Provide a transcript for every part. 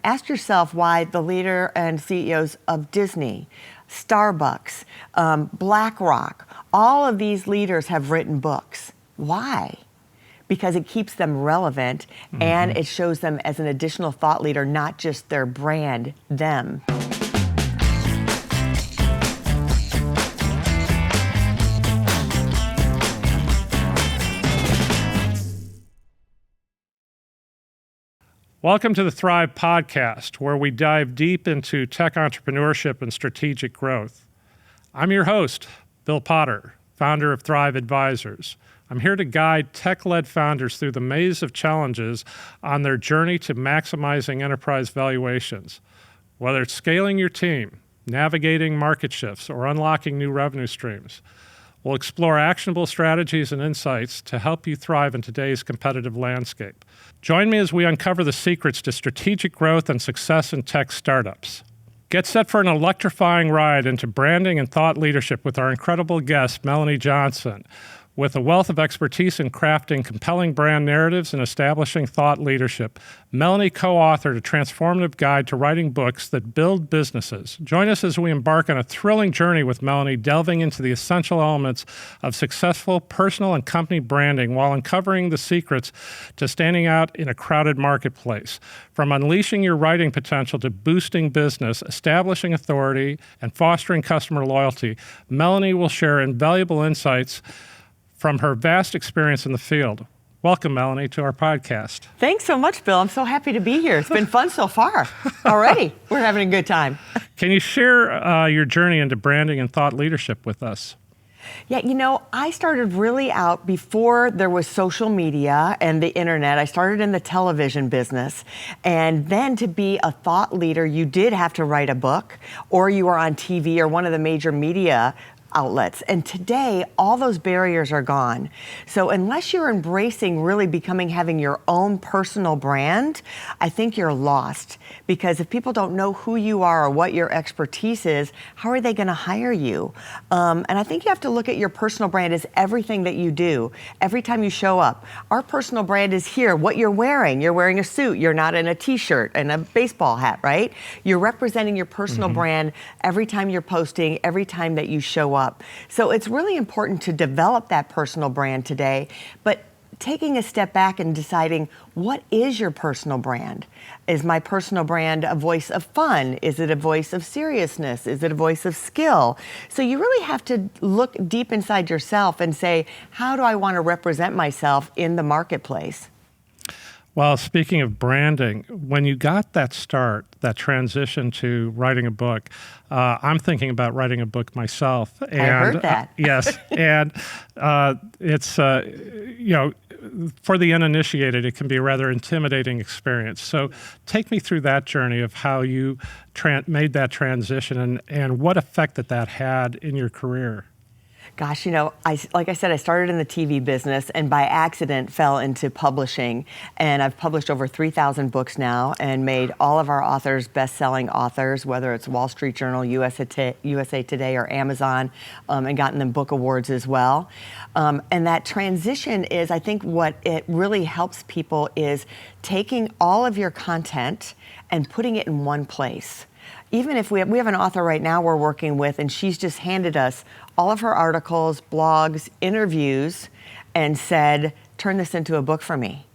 Ask yourself why the leader and CEOs of Disney, Starbucks, BlackRock, all of these leaders have written books. Why? Because it keeps them relevant and it shows them as an additional thought leader, not just their brand, them. Welcome to the Thrive Podcast, where we dive deep into tech entrepreneurship and strategic growth. I'm your host, Bill Potter, founder of Thrive Advisors. I'm here to guide tech-led founders through the maze of challenges on their journey to maximizing enterprise valuations. Whether it's scaling your team, navigating market shifts, or unlocking new revenue streams, we'll explore actionable strategies and insights to help you thrive in today's competitive landscape. Join me as we uncover the secrets to strategic growth and success in tech startups. Get set for an electrifying ride into branding and thought leadership with our incredible guest, Melanie Johnson. With a wealth of expertise in crafting compelling brand narratives and establishing thought leadership, Melanie co-authored a transformative guide to writing books that build businesses. Join us as we embark on a thrilling journey with Melanie, delving into the essential elements of successful personal and company branding while uncovering the secrets to standing out in a crowded marketplace. From unleashing your writing potential to boosting business, establishing authority, and fostering customer loyalty, Melanie will share invaluable insights from her vast experience in the field. Welcome, Melanie, to our podcast. Thanks so much, Bill. I'm so happy to be here. It's been fun so far. Already, we're having a good time. Can you share your journey into branding and thought leadership with us? Yeah, you know, I started really out before there was social media and the internet. I started in the television business. And then to be a thought leader, you did have to write a book, or you were on TV or one of the major media outlets. And today, all those barriers are gone. So unless you're embracing really having your own personal brand, I think you're lost. Because if people don't know who you are or what your expertise is, how are they going to hire you? And I think you have to look at your personal brand as everything that you do. Every time you show up, our personal brand is here, what you're wearing. You're wearing a suit. You're not in a t-shirt and a baseball hat, right? You're representing your personal brand every time you're posting, every time that you show up. So it's really important to develop that personal brand today, but taking a step back and deciding, what is your personal brand? Is my personal brand a voice of fun? Is it a voice of seriousness? Is it a voice of skill? So you really have to look deep inside yourself and say, how do I want to represent myself in the marketplace? Well, speaking of branding, when you got that start, that transition to writing a book, I'm thinking about writing a book myself. And, I heard that. Yes, and it's, for the uninitiated, it can be a rather intimidating experience. So take me through that journey of how you made that transition and what effect that had in your career. Gosh, you know, like I said, I started in the TV business and by accident fell into publishing. And I've published over 3,000 books now and made all of our authors best-selling authors, whether it's Wall Street Journal, USA Today, or Amazon, and gotten them book awards as well. And that transition is, I think what it really helps people is taking all of your content and putting it in one place. Even if we have an author right now we're working with, and she's just handed us all of her articles, blogs, interviews, and said, turn this into a book for me.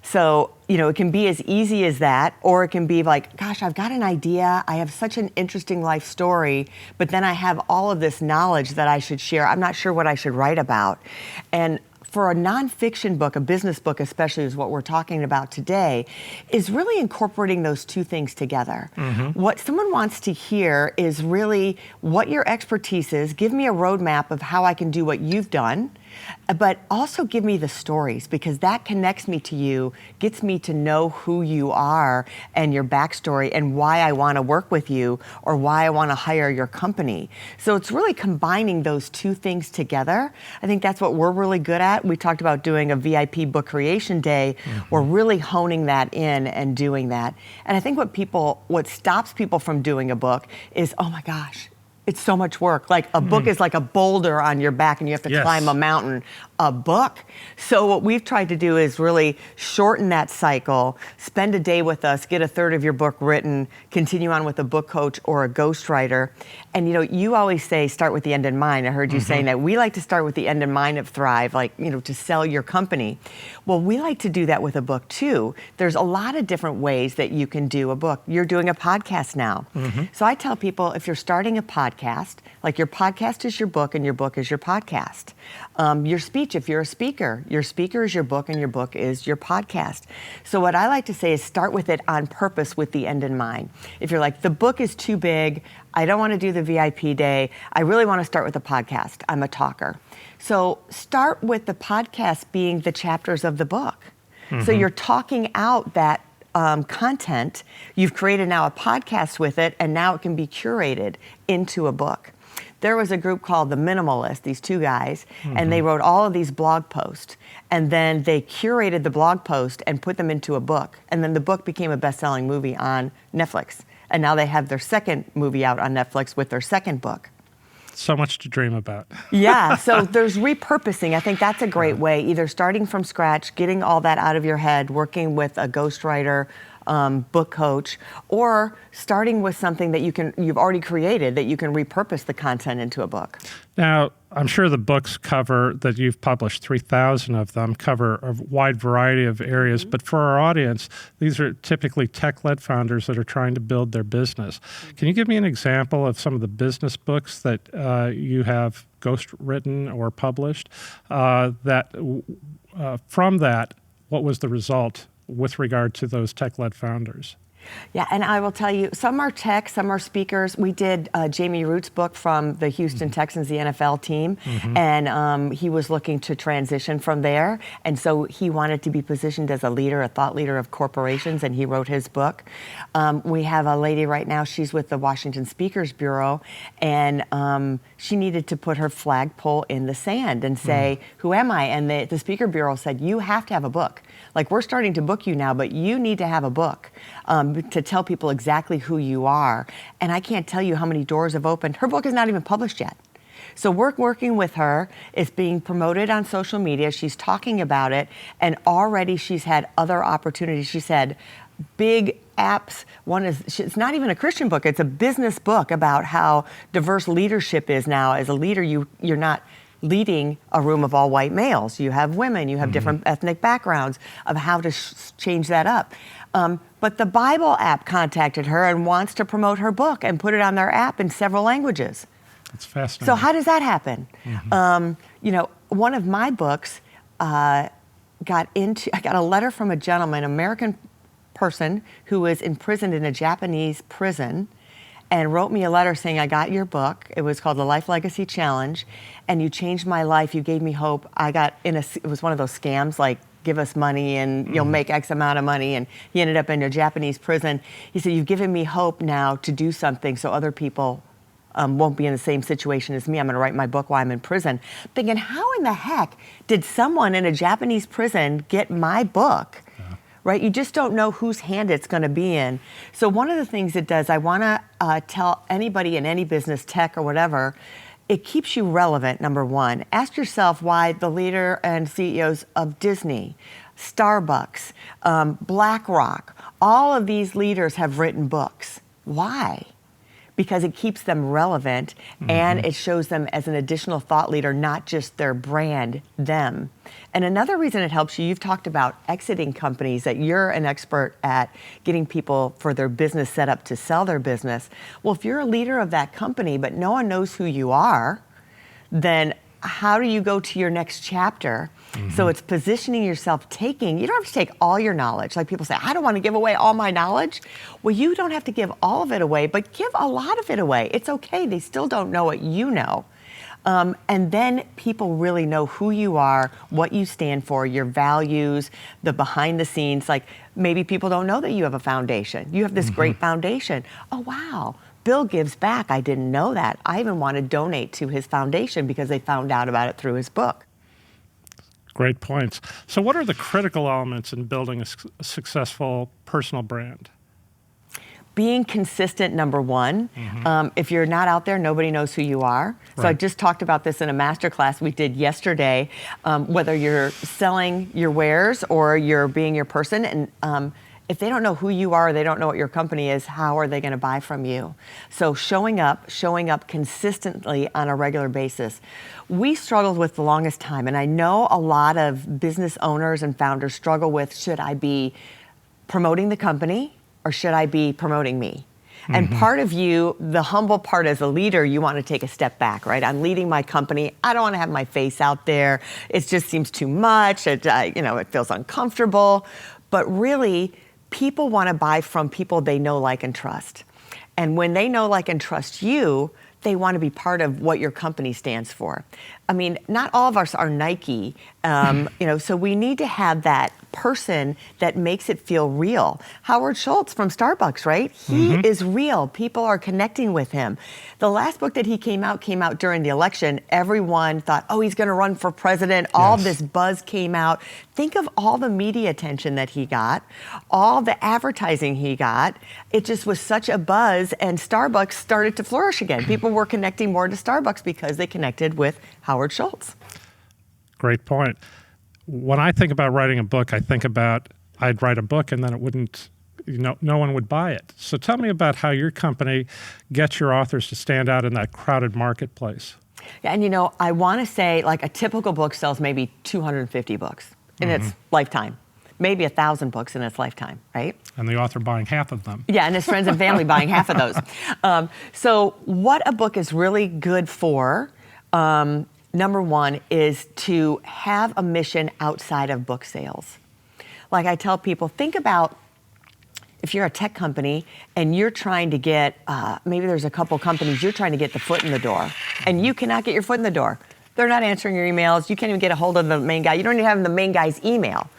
So, you know, it can be as easy as that, or it can be like, gosh, I've got an idea. I have such an interesting life story, but then I have all of this knowledge that I should share. I'm not sure what I should write about. And for a nonfiction book, a business book especially, is what we're talking about today, is really incorporating those two things together. What someone wants to hear is really what your expertise is. Give me a roadmap of how I can do what you've done, but also give me the stories, because that connects me to you, gets me to know who you are and your backstory and why I want to work with you or why I want to hire your company. So it's really combining those two things together. I think that's what we're really good at. We talked about doing a VIP book creation day. We're really honing that in and doing that. And I think what stops people from doing a book is, oh my gosh, It's so much work. Like a book is like a boulder on your back and you have to Yes. climb a mountain. A book. So what we've tried to do is really shorten that cycle, spend a day with us, get a third of your book written, continue on with a book coach or a ghostwriter. And you always say start with the end in mind. I heard you saying that. We like to start with the end in mind of Thrive, like, to sell your company. Well, we like to do that with a book too. There's a lot of different ways that you can do a book. You're doing a podcast now. So I tell people if you're starting a podcast, like your podcast is your book and your book is your podcast. Your speech, if you're a speaker, your speaker is your book and your book is your podcast. So what I like to say is start with it on purpose with the end in mind. If you're like, the book is too big, I don't want to do the VIP day, I really want to start with a podcast. I'm a talker. So start with the podcast being the chapters of the book. So you're talking out that content. You've created now a podcast with it, and now it can be curated into a book. There was a group called The Minimalist, these two guys, and they wrote all of these blog posts. And then they curated the blog post and put them into a book. And then the book became a best-selling movie on Netflix. And now they have their second movie out on Netflix with their second book. So much to dream about. Yeah, so there's repurposing. I think that's a great way, either starting from scratch, getting all that out of your head, working with a ghostwriter, book coach, or starting with something that you've already created that you can repurpose the content into a book. Now, I'm sure the books that you've published, 3,000 of them, cover a wide variety of areas. But for our audience, these are typically tech-led founders that are trying to build their business. Can you give me an example of some of the business books that you have ghost-written or published? From that, what was the result with regard to those tech-led founders? Yeah, and I will tell you, some are tech, some are speakers. We did Jamie Root's book from the Houston Texans, the NFL team, and he was looking to transition from there. And so he wanted to be positioned as a leader, a thought leader of corporations, and he wrote his book. We have a lady right now, she's with the Washington Speakers Bureau, and she needed to put her flagpole in the sand and say, who am I? And the Speaker Bureau said, you have to have a book. Like, we're starting to book you now, but you need to have a book to tell people exactly who you are. And I can't tell you how many doors have opened. Her book is not even published yet. So we're working with her. It's being promoted on social media. She's talking about it. And already she's had other opportunities. She said, big apps. One is, it's not even a Christian book. It's a business book about how diverse leadership is now. As a leader, you're not leading a room of all white males. You have women, you have different ethnic backgrounds of how to change that up. But the Bible app contacted her and wants to promote her book and put it on their app in several languages. That's fascinating. So how does that happen? One of my books I got a letter from a gentleman, American person who was imprisoned in a Japanese prison, and wrote me a letter saying, I got your book. It was called The Life Legacy Challenge, and you changed my life. You gave me hope. It was one of those scams, like, give us money and you'll make X amount of money. And he ended up in a Japanese prison. He said, you've given me hope now to do something so other people won't be in the same situation as me. I'm going to write my book while I'm in prison. I'm thinking, how in the heck did someone in a Japanese prison get my book? Right? You just don't know whose hand it's going to be in. So one of the things it does, I want to tell anybody in any business, tech or whatever, it keeps you relevant, number one. Ask yourself why the leader and CEOs of Disney, Starbucks, BlackRock, all of these leaders have written books. Why? Because it keeps them relevant and it shows them as an additional thought leader, not just their brand, them. And another reason it helps you, you've talked about exiting companies, that you're an expert at getting people for their business set up to sell their business. Well, if you're a leader of that company, but no one knows who you are, then how do you go to your next chapter? So it's positioning yourself, you don't have to take all your knowledge. Like people say, I don't want to give away all my knowledge. Well, you don't have to give all of it away, but give a lot of it away. It's okay. They still don't know what you know. And then people really know who you are, what you stand for, your values, the behind the scenes. Like maybe people don't know that you have a foundation. You have this great foundation. Oh, wow. Bill gives back. I didn't know that. I even want to donate to his foundation because they found out about it through his book. Great points. So what are the critical elements in building a successful personal brand? being consistent, number one. If you're not out there, nobody knows who you are. So I Right. just talked about this in a masterclass we did yesterday, whether you're selling your wares or you're being your person. And if they don't know who you are, they don't know what your company is, how are they going to buy from you? So showing up consistently on a regular basis. We struggled with the longest time, and I know a lot of business owners and founders struggle with, should I be promoting the company or should I be promoting me? And part of you, the humble part as a leader, you want to take a step back, right? I'm leading my company. I don't want to have my face out there. It just seems too much. It feels uncomfortable. But really, people want to buy from people they know, like, and trust. And when they know, like, and trust you, they want to be part of what your company stands for. I mean, not all of us are Nike, so we need to have that person that makes it feel real. Howard Schultz from Starbucks, right? He is real. People are connecting with him. The last book that he came out during the election. Everyone thought, oh, he's going to run for president. All Yes. this buzz came out. Think of all the media attention that he got, all the advertising he got. It just was such a buzz, and Starbucks started to flourish again. People were connecting more to Starbucks because they connected with Howard Schultz. Great point. When I think about writing a book, I think about I'd write a book and then it wouldn't, no one would buy it. So tell me about how your company gets your authors to stand out in that crowded marketplace. Yeah, and I want to say, like, a typical book sells maybe 250 books in its lifetime, maybe 1,000 books in its lifetime, right? And the author buying half of them. Yeah, and his friends and family buying half of those. So what a book is really good for, number one, is to have a mission outside of book sales. Like I tell people, think about if you're a tech company and you're trying to get, maybe there's a couple companies you're trying to get the foot in the door, and you cannot get your foot in the door. They're not answering your emails. You can't even get a hold of the main guy. You don't even have the main guy's email.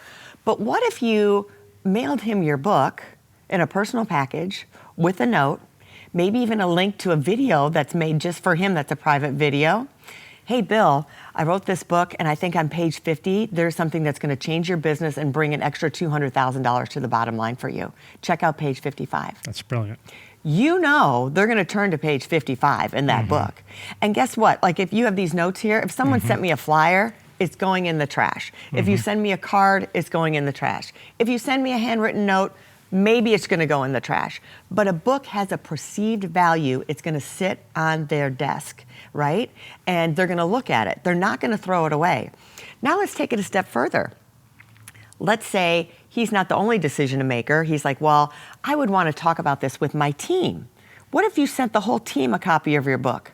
But what if you mailed him your book in a personal package with a note, maybe even a link to a video that's made just for him that's a private video? Hey, Bill, I wrote this book, and I think on page 50, there's something that's going to change your business and bring an extra $200,000 to the bottom line for you. Check out page 55. That's brilliant. They're going to turn to page 55 in that book. And guess what? Like, if you have these notes here, if someone sent me a flyer, it's going in the trash. If you send me a card, it's going in the trash. If you send me a handwritten note, maybe it's going to go in the trash. But a book has a perceived value. It's going to sit on their desk, right? And they're going to look at it. They're not going to throw it away. Now let's take it a step further. Let's say he's not the only decision maker. He's like, well, I would want to talk about this with my team. What if you sent the whole team a copy of your book?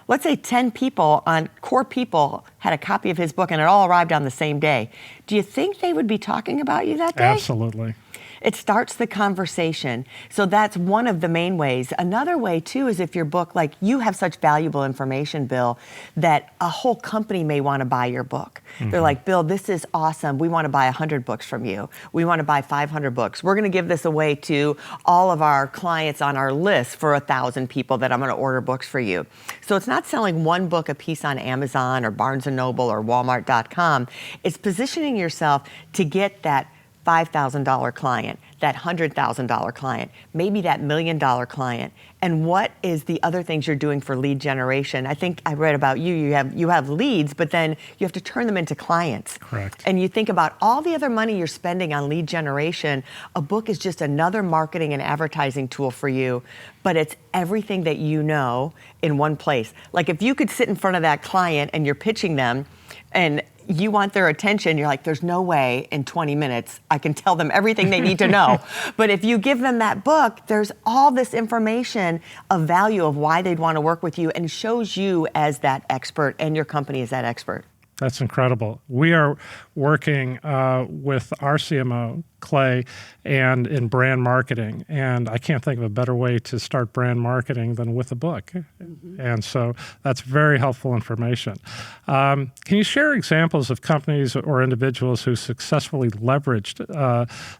Let's say 10 people, core people, had a copy of his book and it all arrived on the same day. Do you think they would be talking about you that day? Absolutely. It starts the conversation. So that's one of the main ways. Another way, too, is if your book, like, you have such valuable information, Bill, that a whole company may want to buy your book. They're like, Bill, this is awesome. We want to buy 100 books from you. We want to buy 500 books. We're going to give this away to all of our clients on our list for 1,000 people that I'm going to order books for you. So it's not selling one book a piece on Amazon or Barnes & Noble or Walmart.com. It's positioning yourself to get that $5,000 client, that $100,000 client, maybe that $1 million client. And what is the other things you're doing for lead generation? I think I read about you have leads, but then you have to turn them into clients. Correct. And you think about all the other money you're spending on lead generation. A book is just another marketing and advertising tool for you, but it's everything that you know in one place. Like, if you could sit in front of that client and you're pitching them and you want their attention, you're like, there's no way in 20 minutes I can tell them everything they need to know. But if you give them that book, there's all this information of value of why they'd want to work with you, and shows you as that expert and your company as that expert. That's incredible. We are working with our CMO, Clay, and in brand marketing. And I can't think of a better way to start brand marketing than with a book. And so that's very helpful information. Can you share examples of companies or individuals who successfully leveraged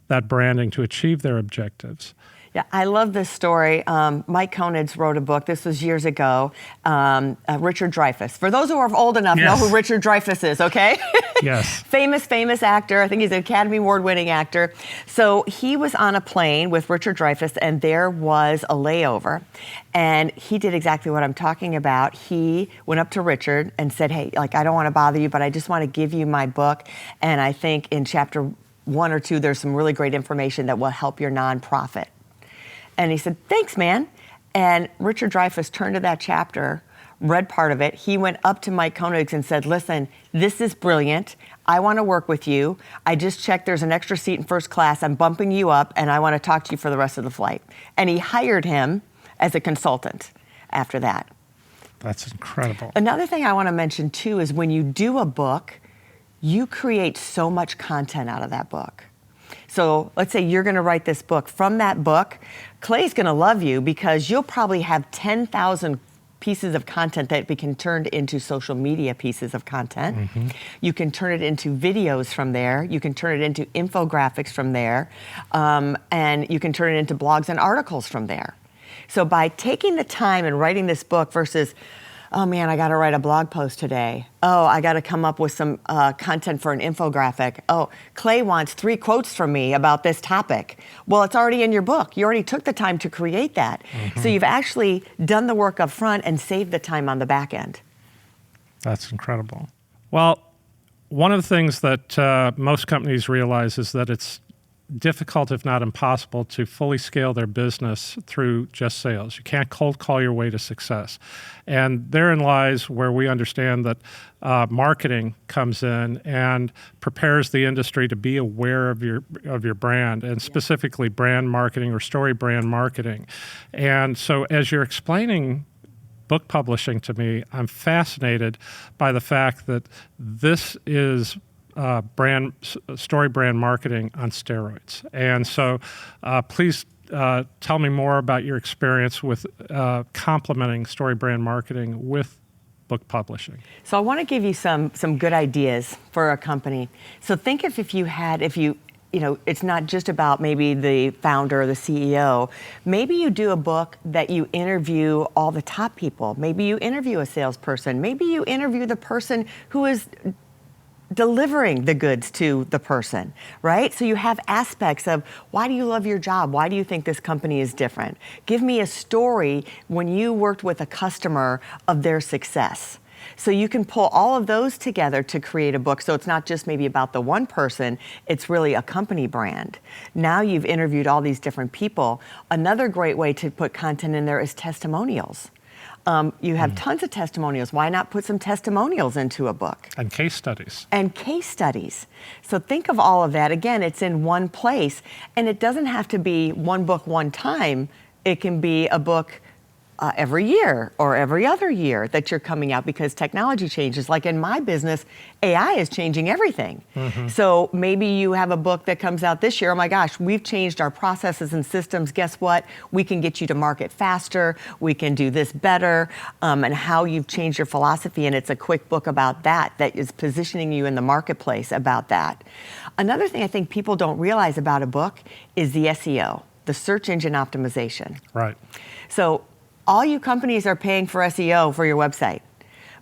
that branding to achieve their objectives? Yeah, I love this story. Mike Konitz wrote a book. This was years ago. Richard Dreyfuss. For those who are old enough, know who Richard Dreyfuss is, okay? Yes. Famous actor. I think he's an Academy Award-winning actor. So he was on a plane with Richard Dreyfuss, and there was a layover. And he did exactly what I'm talking about. He went up to Richard and said, hey, like, I don't want to bother you, but I just want to give you my book. And I think in chapter 1 or 2, there's some really great information that will help your nonprofit. And he said, thanks, man. And Richard Dreyfuss turned to that chapter, read part of it. He went up to Mike Konitz and said, listen, this is brilliant. I want to work with you. I just checked there's an extra seat in first class. I'm bumping you up, and I want to talk to you for the rest of the flight. And he hired him as a consultant after that. That's incredible. Another thing I want to mention, too, is when you do a book, you create so much content out of that book. So let's say you're going to write this book. From that book, Clay's going to love you because you'll probably have 10,000 pieces of content that can turn into social media pieces of content. Mm-hmm. You can turn it into videos from there. You can turn it into infographics from there. And you can turn it into blogs and articles from there. So by taking the time and writing this book versus, oh man, I got to write a blog post today. Oh, I got to come up with some content for an infographic. Oh, Clay wants 3 quotes from me about this topic. Well, it's already in your book. You already took the time to create that. Mm-hmm. So you've actually done the work up front and saved the time on the back end. That's incredible. Well, one of the things that most companies realize is that it's difficult, if not impossible, to fully scale their business through just sales. You can't cold call your way to success. And therein lies where we understand that marketing comes in and prepares the industry to be aware of your brand, and specifically brand marketing or story brand marketing. And so as you're explaining book publishing to me, I'm fascinated by the fact that this is story brand marketing on steroids. And so please tell me more about your experience with complementing story brand marketing with book publishing. So I want to give you some good ideas for a company. So think if you it's not just about maybe the founder or the CEO. Maybe you do a book that you interview all the top people. Maybe you interview a salesperson. Maybe you interview the person who is delivering the goods to the person, right? So you have aspects of, why do you love your job? Why do you think this company is different? Give me a story when you worked with a customer of their success. So you can pull all of those together to create a book. So it's not just maybe about the one person, it's really a company brand. Now you've interviewed all these different people. Another great way to put content in there is testimonials. You have tons of testimonials. Why not put some testimonials into a book? And case studies. And case studies. So think of all of that. Again, it's in one place. And it doesn't have to be one book one time. It can be a book every year or every other year that you're coming out, because technology changes. Like in my business, AI is changing everything. Mm-hmm. So maybe you have a book that comes out this year. Oh my gosh, we've changed our processes and systems. Guess what? We can get you to market faster. We can do this better. And how you've changed your philosophy. And it's a quick book about that is positioning you in the marketplace about that. Another thing I think people don't realize about a book is the SEO, the search engine optimization. Right. So all you companies are paying for SEO for your website.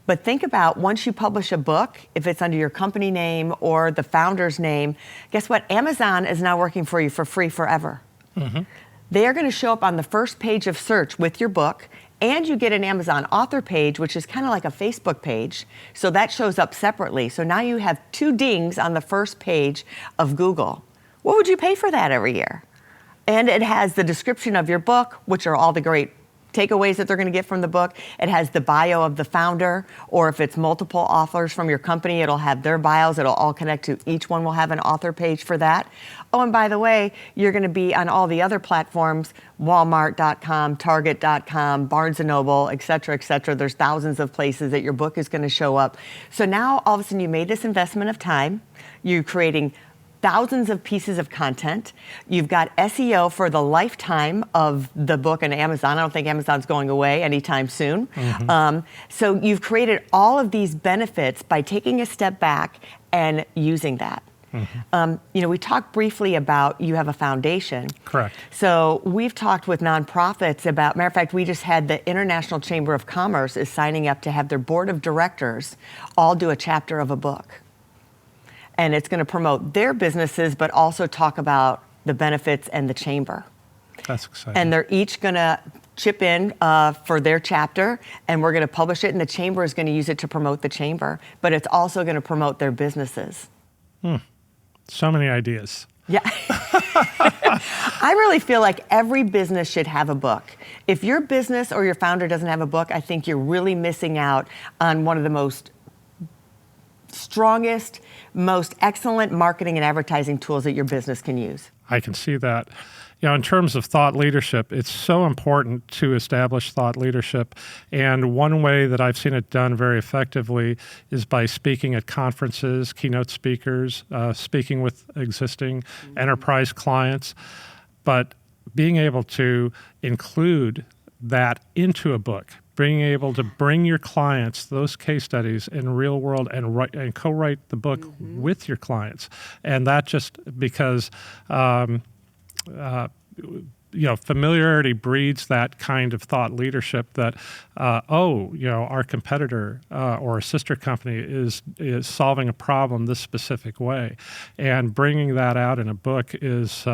But think about, once you publish a book, if it's under your company name or the founder's name, guess what? Amazon is now working for you for free forever. Mm-hmm. They are going to show up on the first page of search with your book, and you get an Amazon author page, which is kind of like a Facebook page. So that shows up separately. So now you have 2 dings on the first page of Google. What would you pay for that every year? And it has the description of your book, which are all the great takeaways that they're going to get from the book. It has the bio of the founder, or if it's multiple authors from your company, it'll have their bios. It'll all connect to, each one will have an author page for that. Oh, and by the way, you're going to be on all the other platforms, Walmart.com, Target.com, Barnes & Noble, et cetera, et cetera. There's thousands of places that your book is going to show up. So now all of a sudden you made this investment of time. You're creating thousands of pieces of content. You've got SEO for the lifetime of the book on Amazon. I don't think Amazon's going away anytime soon. Mm-hmm. So you've created all of these benefits by taking a step back and using that. We talked briefly about you have a foundation. Correct. So we've talked with nonprofits about, matter of fact, we just had the International Chamber of Commerce is signing up to have their board of directors all do a chapter of a book. And it's going to promote their businesses, but also talk about the benefits and the chamber. That's exciting. And they're each going to chip in for their chapter, and we're going to publish it, and the chamber is going to use it to promote the chamber, but it's also going to promote their businesses. So many ideas. Yeah. I really feel like every business should have a book. If your business or your founder doesn't have a book, I think you're really missing out on one of the most strongest, most excellent marketing and advertising tools that your business can use. I can see that. In terms of thought leadership, it's so important to establish thought leadership. And one way that I've seen it done very effectively is by speaking at conferences, keynote speakers, speaking with existing enterprise clients. But being able to include that into a book, being able to bring your clients those case studies in real world and co-write the book with your clients. And that just because familiarity breeds that kind of thought leadership that, our competitor or a sister company is solving a problem this specific way. And bringing that out in a book is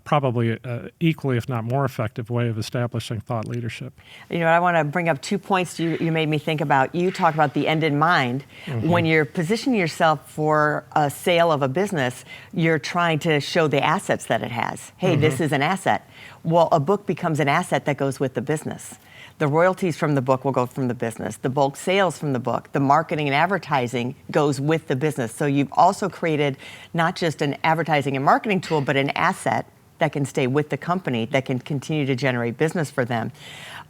probably equally, if not more effective way of establishing thought leadership. I want to bring up 2 points you made me think about. You talk about the end in mind. When you're positioning yourself for a sale of a business, you're trying to show the assets that it has. Hey, this is an asset. Well, a book becomes an asset that goes with the business. The royalties from the book will go from the business. The bulk sales from the book, the marketing and advertising goes with the business. So you've also created not just an advertising and marketing tool, but an asset that can stay with the company, that can continue to generate business for them.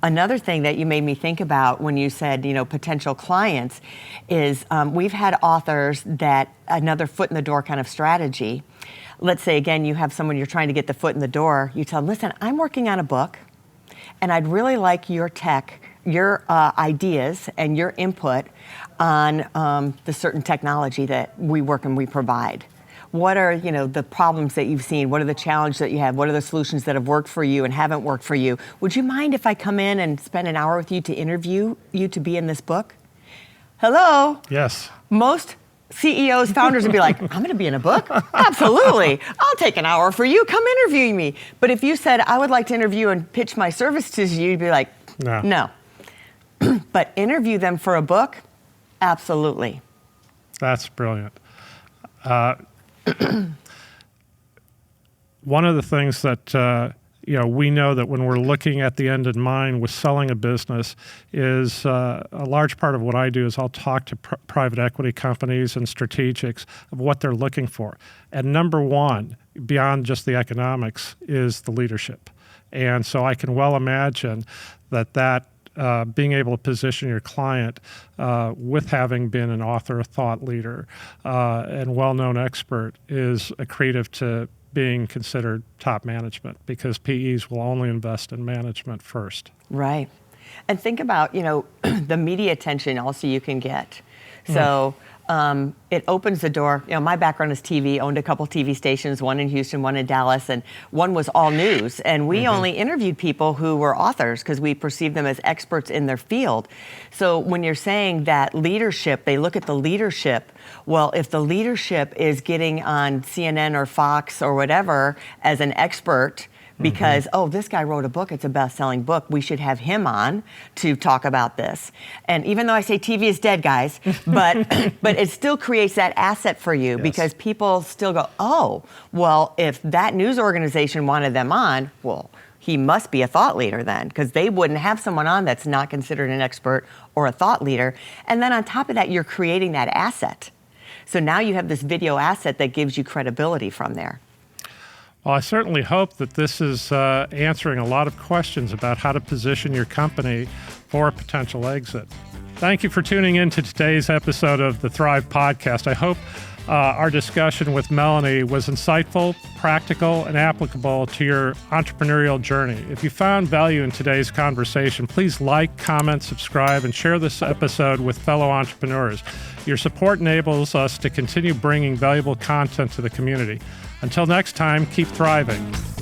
Another thing that you made me think about when you said, potential clients is we've had authors that another foot in the door kind of strategy. Let's say, again, you have someone you're trying to get the foot in the door. You tell them, listen, I'm working on a book, and I'd really like your tech, your ideas and your input on the certain technology that we work and we provide. What are, the problems that you've seen? What are the challenges that you have? What are the solutions that have worked for you and haven't worked for you? Would you mind if I come in and spend an hour with you to interview you to be in this book? Hello? Yes. Most CEOs, founders would be like, I'm going to be in a book? Absolutely. I'll take an hour for you. Come interview me. But if you said, I would like to interview and pitch my services to you, you'd be like, no. But interview them for a book? Absolutely. That's brilliant. One of the things that we know that when we're looking at the end in mind with selling a business is a large part of what I do is I'll talk to private equity companies and strategics of what they're looking for. And number one, beyond just the economics, is the leadership. And so I can well imagine that being able to position your client with having been an author, a thought leader, and well-known expert is accretive to being considered top management because PEs will only invest in management first. Right. And think about, the media attention also you can get. So it opens the door. My background is TV, owned a couple TV stations, one in Houston, one in Dallas, and one was all news. And we only interviewed people who were authors because we perceived them as experts in their field. So when you're saying that leadership, they look at the leadership. Well, if the leadership is getting on CNN or Fox or whatever as an expert, because, this guy wrote a book, it's a best-selling book, we should have him on to talk about this. And even though I say TV is dead, guys, but it still creates that asset for you because people still go, if that news organization wanted them on, well, he must be a thought leader then, because they wouldn't have someone on that's not considered an expert or a thought leader. And then on top of that, you're creating that asset. So now you have this video asset that gives you credibility from there. Well, I certainly hope that this is answering a lot of questions about how to position your company for a potential exit. Thank you for tuning in to today's episode of the Thrive Podcast. I hope our discussion with Melanie was insightful, practical, and applicable to your entrepreneurial journey. If you found value in today's conversation, please like, comment, subscribe, and share this episode with fellow entrepreneurs. Your support enables us to continue bringing valuable content to the community. Until next time, keep thriving.